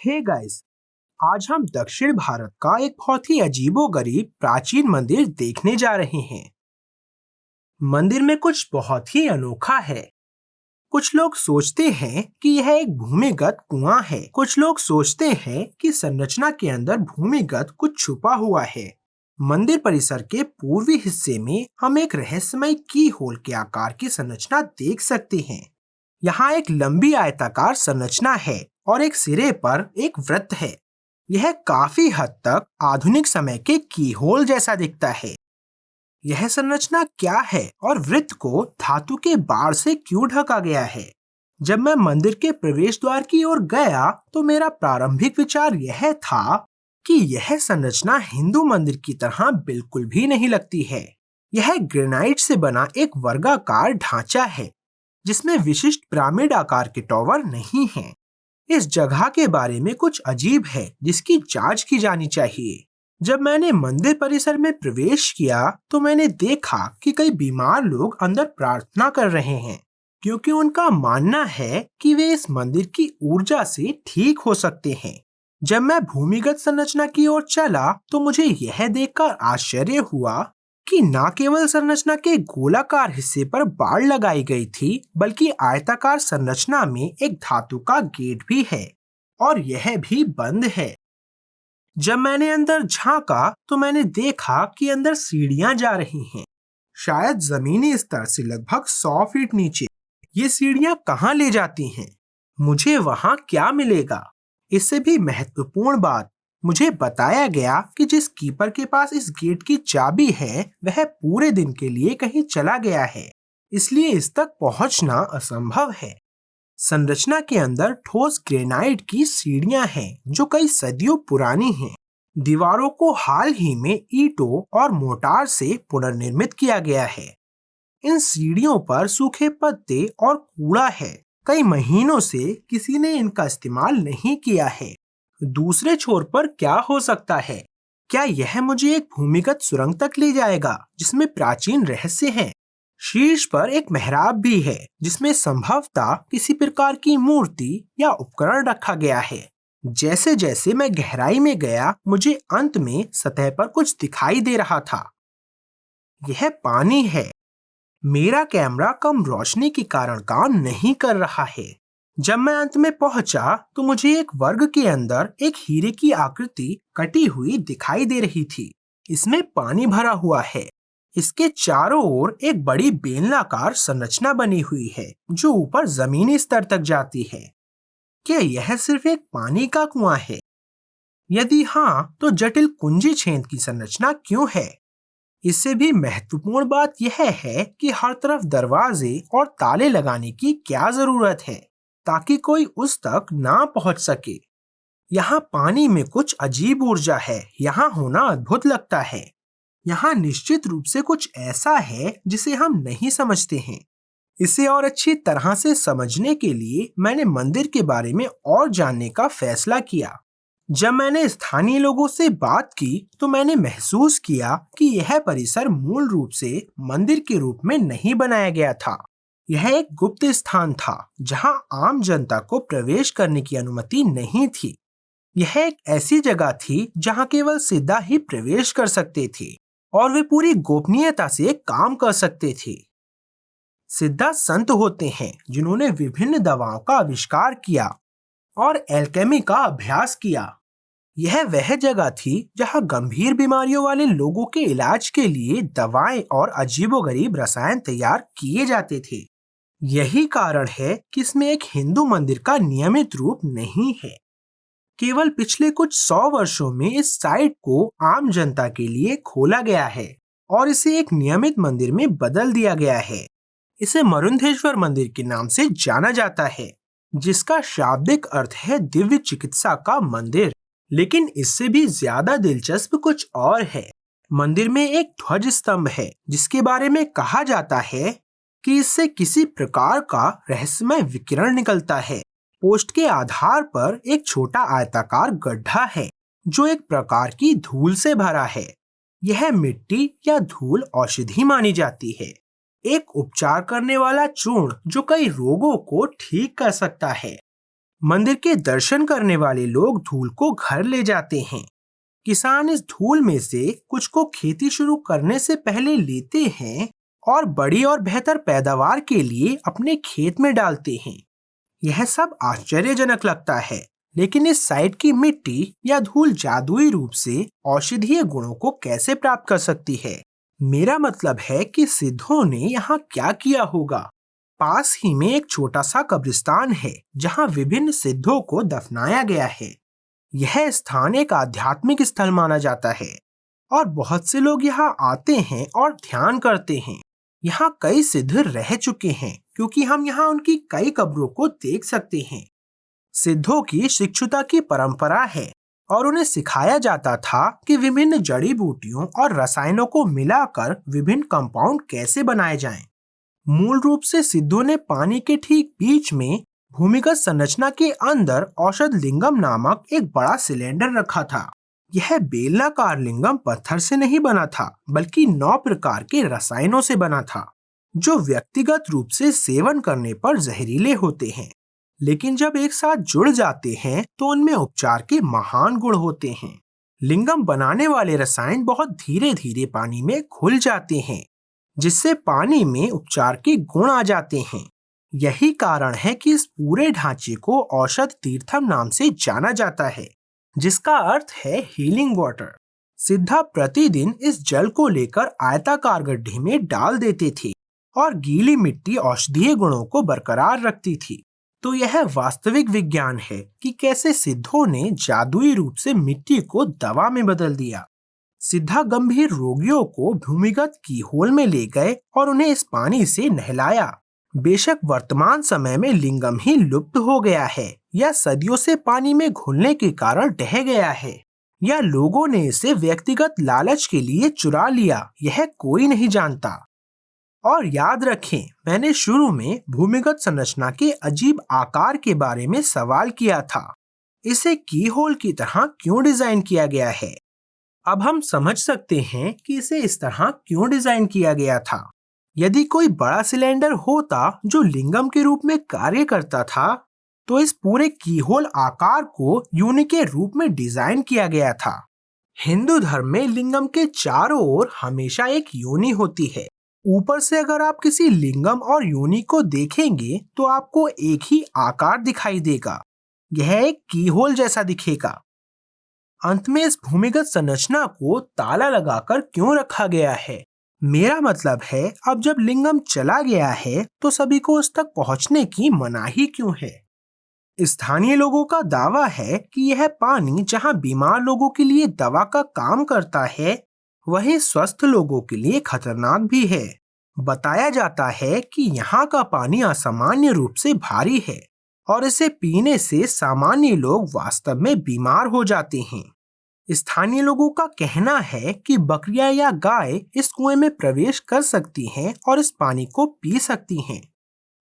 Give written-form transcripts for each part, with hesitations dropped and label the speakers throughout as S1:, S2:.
S1: Hey guys, आज हम दक्षिण भारत का एक बहुत ही अजीबोगरीब प्राचीन मंदिर देखने जा रहे हैं। मंदिर में कुछ बहुत ही अनोखा है। कुछ लोग सोचते हैं कि यह एक भूमिगत कुआं है। कुछ लोग सोचते हैं कि संरचना के अंदर भूमिगत कुछ छुपा हुआ है। मंदिर परिसर के पूर्वी हिस्से में हम एक रहस्यमय की होल के आकार की संरचना देख सकते हैं। यहाँ एक लंबी आयताकार संरचना है और एक सिरे पर एक वृत्त है। यह काफी हद तक आधुनिक समय के कीहोल जैसा दिखता है। यह संरचना क्या है और वृत्त को धातु के बाड़ से क्यों ढका गया है? जब मैं मंदिर के प्रवेश द्वार की ओर गया तो मेरा प्रारंभिक विचार यह था कि यह संरचना हिंदू मंदिर की तरह बिल्कुल भी नहीं लगती है। यह ग्रेनाइट से बना एक वर्गाकार ढांचा है जिसमें विशिष्ट पिरामिड आकार के टॉवर नहीं हैं। इस जगह के बारे में कुछ अजीब है जिसकी जांच की जानी चाहिए। जब मैंने मंदिर परिसर में प्रवेश किया तो मैंने देखा कि कई बीमार लोग अंदर प्रार्थना कर रहे हैं क्योंकि उनका मानना है कि वे इस मंदिर की ऊर्जा से ठीक हो सकते हैं। जब मैं भूमिगत संरचना की ओर चला तो मुझे यह देखकर आश्चर्य हुआ कि न केवल संरचना के गोलाकार हिस्से पर बाड़ लगाई गई थी बल्कि आयताकार संरचना में एक धातु का गेट भी है और यह भी बंद है। जब मैंने अंदर झांका तो मैंने देखा कि अंदर सीढ़ियां जा रही हैं, शायद जमीनी स्तर से लगभग 100 फीट नीचे। ये सीढ़ियां कहाँ ले जाती हैं? मुझे वहां क्या मिलेगा? इससे भी महत्वपूर्ण बात, मुझे बताया गया कि जिस कीपर के पास इस गेट की चाबी है वह पूरे दिन के लिए कहीं चला गया है, इसलिए इस तक पहुंचना असंभव है। संरचना के अंदर ठोस ग्रेनाइट की सीढ़ियां हैं जो कई सदियों पुरानी हैं। दीवारों को हाल ही में ईंटों और मोर्टार से पुनर्निर्मित किया गया है। इन सीढ़ियों पर सूखे पत्ते और कूड़ा है। कई महीनों से किसी ने इनका इस्तेमाल नहीं किया है। दूसरे छोर पर क्या हो सकता है? क्या यह मुझे एक भूमिगत सुरंग तक ले जाएगा जिसमें प्राचीन रहस्य हैं? शीर्ष पर एक मेहराब भी है जिसमें संभवतः किसी प्रकार की मूर्ति या उपकरण रखा गया है। जैसे जैसे मैं गहराई में गया मुझे अंत में सतह पर कुछ दिखाई दे रहा था। यह पानी है। मेरा कैमरा कम रोशनी के कारण काम नहीं कर रहा है। जब मैं अंत में पहुंचा तो मुझे एक वर्ग के अंदर एक हीरे की आकृति कटी हुई दिखाई दे रही थी। इसमें पानी भरा हुआ है। इसके चारों ओर एक बड़ी बेलनाकार संरचना बनी हुई है जो ऊपर जमीनी स्तर तक जाती है। क्या यह सिर्फ एक पानी का कुआं है? यदि हाँ, तो जटिल कुंजी छेद की संरचना क्यों है? इससे भी महत्वपूर्ण बात यह है कि हर तरफ दरवाजे और ताले लगाने की क्या जरूरत है ताकि कोई उस तक ना पहुंच सके। यहाँ पानी में कुछ अजीब ऊर्जा है। यहाँ होना अद्भुत लगता है। यहाँ निश्चित रूप से कुछ ऐसा है जिसे हम नहीं समझते हैं। इसे और अच्छी तरह से समझने के लिए मैंने मंदिर के बारे में और जानने का फैसला किया। जब मैंने स्थानीय लोगों से बात की तो मैंने महसूस किया कि यह परिसर मूल रूप से मंदिर के रूप में नहीं बनाया गया था। यह एक गुप्त स्थान था जहां आम जनता को प्रवेश करने की अनुमति नहीं थी। यह एक ऐसी जगह थी जहां केवल सिद्धा ही प्रवेश कर सकते थे और वे पूरी गोपनीयता से काम कर सकते थे। सिद्धा संत होते हैं जिन्होंने विभिन्न दवाओं का आविष्कार किया और एल्केमी का अभ्यास किया। यह वह जगह थी जहां गंभीर बीमारियों वाले लोगों के इलाज के लिए दवाएं और अजीबोगरीब रसायन तैयार किए जाते थे। यही कारण है कि इसमें एक हिंदू मंदिर का नियमित रूप नहीं है। केवल पिछले कुछ 100 वर्षों में इस साइट को आम जनता के लिए खोला गया है और इसे एक नियमित मंदिर में बदल दिया गया है। इसे मरुंधेश्वर मंदिर के नाम से जाना जाता है जिसका शाब्दिक अर्थ है दिव्य चिकित्सा का मंदिर। लेकिन इससे भी ज्यादा दिलचस्प कुछ और है। मंदिर में एक ध्वज स्तंभ है जिसके बारे में कहा जाता है कि इससे किसी प्रकार का रहस्यमय विकिरण निकलता है। पोस्ट के आधार पर एक छोटा आयताकार गड्ढा है जो एक प्रकार की धूल से भरा है। यह मिट्टी या धूल औषधि मानी जाती है, एक उपचार करने वाला चूर्ण जो कई रोगों को ठीक कर सकता है। मंदिर के दर्शन करने वाले लोग धूल को घर ले जाते हैं। किसान इस धूल में से कुछ को खेती शुरू करने से पहले लेते हैं और बड़ी और बेहतर पैदावार के लिए अपने खेत में डालते हैं। यह सब आश्चर्यजनक लगता है, लेकिन इस साइट की मिट्टी या धूल जादुई रूप से औषधीय गुणों को कैसे प्राप्त कर सकती है? मेरा मतलब है कि सिद्धों ने यहाँ क्या किया होगा। पास ही में एक छोटा सा कब्रिस्तान है जहाँ विभिन्न सिद्धों को दफनाया गया है। यह स्थान एक आध्यात्मिक स्थल माना जाता है और बहुत से लोग यहाँ आते हैं और ध्यान करते हैं। यहाँ कई सिद्ध रह चुके हैं क्योंकि हम यहाँ उनकी कई कब्रों को देख सकते हैं। सिद्धों की शिक्षुता की परंपरा है और उन्हें सिखाया जाता था कि विभिन्न जड़ी बूटियों और रसायनों को मिलाकर विभिन्न कंपाउंड कैसे बनाए जाएं। मूल रूप से सिद्धों ने पानी के ठीक बीच में भूमिगत संरचना के अंदर औषध लिंगम नामक एक बड़ा सिलेंडर रखा था। यह बेलनाकार लिंगम पत्थर से नहीं बना था, बल्कि 9 प्रकार के रसायनों से बना था, जो व्यक्तिगत रूप से सेवन करने पर जहरीले होते हैं, लेकिन जब एक साथ जुड़ जाते हैं तो उनमें उपचार के महान गुण होते हैं। लिंगम बनाने वाले रसायन बहुत धीरे धीरे पानी में घुल जाते हैं, जिससे पानी में उपचार के गुण आ जाते हैं। यही कारण है कि इस पूरे ढांचे को औषध तीर्थम नाम से जाना जाता है, जिसका अर्थ है हीलिंग वाटर। सिद्धा प्रतिदिन इस जल को लेकर आयताकार गड्ढे में डाल देते थे और गीली मिट्टी औषधीय गुणों को बरकरार रखती थी। तो यह वास्तविक विज्ञान है कि कैसे सिद्धों ने जादुई रूप से मिट्टी को दवा में बदल दिया। सिद्धा गंभीर रोगियों को भूमिगत कीहोल में ले गए और उन्हें इस पानी से नहलाया। बेशक वर्तमान समय में लिंगम ही लुप्त हो गया है या सदियों से पानी में घुलने के कारण ढह गया है, या लोगों ने इसे व्यक्तिगत लालच के लिए चुरा लिया, यह कोई नहीं जानता। और याद रखें, मैंने शुरू में भूमिगत संरचना के अजीब आकार के बारे में सवाल किया था। इसे कीहोल की तरह क्यों डिजाइन किया गया है? अब हम समझ सकते हैं कि इसे इस तरह क्यों डिजाइन किया गया था। यदि कोई बड़ा सिलेंडर होता जो लिंगम के रूप में कार्य करता था, तो इस पूरे कीहोल आकार को योनि के रूप में डिजाइन किया गया था। हिंदू धर्म में लिंगम के चारों ओर हमेशा एक योनि होती है। ऊपर से अगर आप किसी लिंगम और योनि को देखेंगे तो आपको एक ही आकार दिखाई देगा। यह एक कीहोल जैसा दिखेगा। अंत में इस भूमिगत संरचना को ताला लगाकर क्यों रखा गया है? मेरा मतलब है, अब जब लिंगम चला गया है तो सभी को उस तक पहुंचने की मनाही क्यों है? स्थानीय लोगों का दावा है कि यह पानी जहां बीमार लोगों के लिए दवा का काम करता है, वही स्वस्थ लोगों के लिए खतरनाक भी है। बताया जाता है कि यहाँ का पानी असामान्य रूप से भारी है और इसे पीने से सामान्य लोग वास्तव में बीमार हो जाते हैं। स्थानीय लोगों का कहना है कि बकरियां या गाय इस कुएं में प्रवेश कर सकती हैं और इस पानी को पी सकती हैं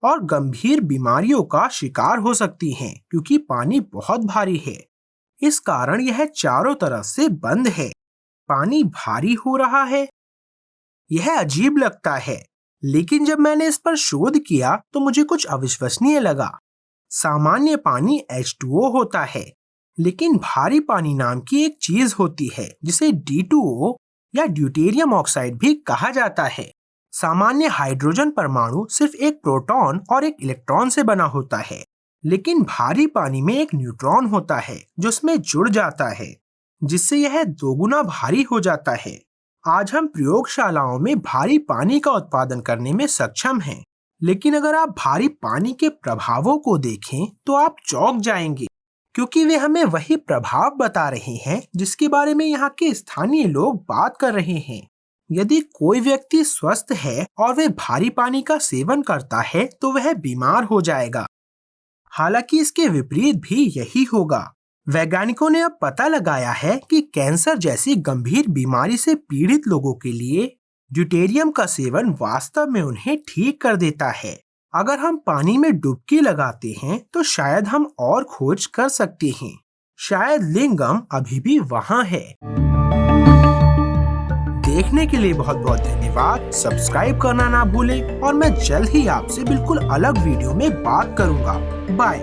S1: और गंभीर बीमारियों का शिकार हो सकती हैं, क्योंकि पानी बहुत भारी है। इस कारण यह चारों तरफ से बंद है। पानी भारी हो रहा है। यह अजीब लगता है, लेकिन जब मैंने इस पर शोध किया तो मुझे कुछ अविश्वसनीय लगा। सामान्य पानी H2O होता है, लेकिन भारी पानी नाम की एक चीज होती है जिसे D2O या ड्यूटेरियम ऑक्साइड भी कहा जाता है। सामान्य हाइड्रोजन परमाणु सिर्फ एक प्रोटॉन और एक इलेक्ट्रॉन से बना होता है, लेकिन भारी पानी में एक न्यूट्रॉन होता है जो उसमें जुड़ जाता है, जिससे यह दोगुना भारी हो जाता है। आज हम प्रयोगशालाओं में भारी पानी का उत्पादन करने में सक्षम हैं, लेकिन अगर आप भारी पानी के प्रभावों को देखें तो आप चौंक जाएंगे, क्योंकि वे हमें वही प्रभाव बता रहे हैं जिसके बारे में यहाँ के स्थानीय लोग बात कर रहे हैं। यदि कोई व्यक्ति स्वस्थ है और वह भारी पानी का सेवन करता है तो वह बीमार हो जाएगा। हालांकि इसके विपरीत भी यही होगा। वैज्ञानिकों ने अब पता लगाया है कि कैंसर जैसी गंभीर बीमारी से पीड़ित लोगों के लिए ड्यूटेरियम का सेवन वास्तव में उन्हें ठीक कर देता है। अगर हम पानी में डुबकी लगाते हैं तो शायद हम और खोज कर सकते हैं। शायद लिंगम अभी भी वहाँ है। देखने के लिए बहुत बहुत धन्यवाद। सब्सक्राइब करना ना भूलें और मैं जल्द ही आपसे बिल्कुल अलग वीडियो में बात करूंगा। बाय।